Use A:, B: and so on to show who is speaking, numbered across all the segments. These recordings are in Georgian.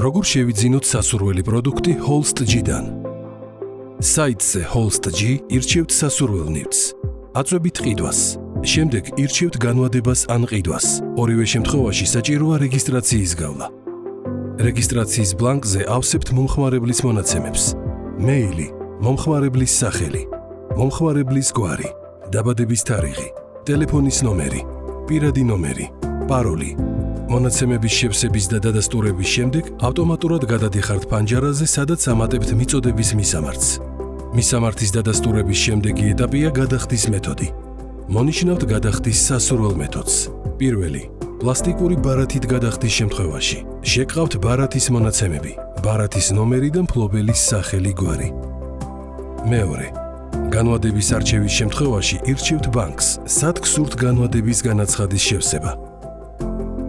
A: როგორ შევიძინოთ სასურველი პროდუქტი Holst-G-დან. საიტზე Holst-G ირჩევთ სასურველ ნივთს. აწვევით ყიდვას. შემდეგ ირჩევთ განვადებას ან ყიდვას. ორივე შემთხვევაში საჭიროა რეგისტრაციის გავლა. რეგისტრაციის ბლანკზე ავსებთ მომხმარებლის მონაცემებს. მეილი, მომხმარებლის სახელი, მომხმარებლის გვარი, დაბადების თარიღი, ტელეფონის ნომერი, პირადი ნომერი, პაროლი. მონაცემების შევსების და დადასტურების შემდეგ ავტომატურად გადადიხართ ფანჯარაზე, სადაც ამატებთ მიწოდების მისამართს. მისამართის დადასტურების შემდეგი ეტაპია გადახდის მეთოდი. მონიშნავთ გადახდის სასურველ მეთოდს. პირველი, პლასტიკური ბარათით გადახდის შემთხვევაში შეგყავთ ბარათის მონაცემები, ბარათის ნომერი და მფლობელის სახელი, გვარი. მეორე, განვადების არჩევის შემთხვევაში ირჩევთ ბანკს, სად გსურთ განვადების განაცხადის შევსება.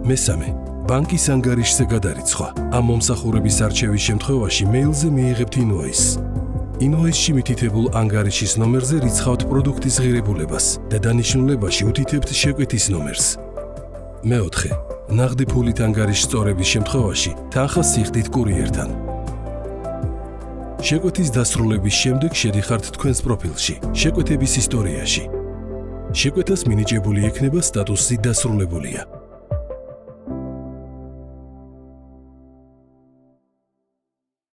A: მესამე, ბანკის ანგარიშზე გადარიცხვა. ამ მომსახურების არჩევის შემთხვევაში მეილზე მიიღებთ ინვოისს. ინვოისში მითითებულ ანგარიშის ნომერზე რიცხავთ პროდუქტის ღირებულებას და დანიშნულებაში უთითებთ შეკვეთის ნომერს. მეოთხე, ნაღდი ფულით ანგარიშს სწორების შემთხვევაში თანხას სიხდით კურიერთან. შეკვეთის დასრულების შემდეგ შედიხართ თქვენს პროფილში, შეკვეთების ისტორიაში. შეკვეთას მინიჭებული ექნება სტატუსი დასრულებულია.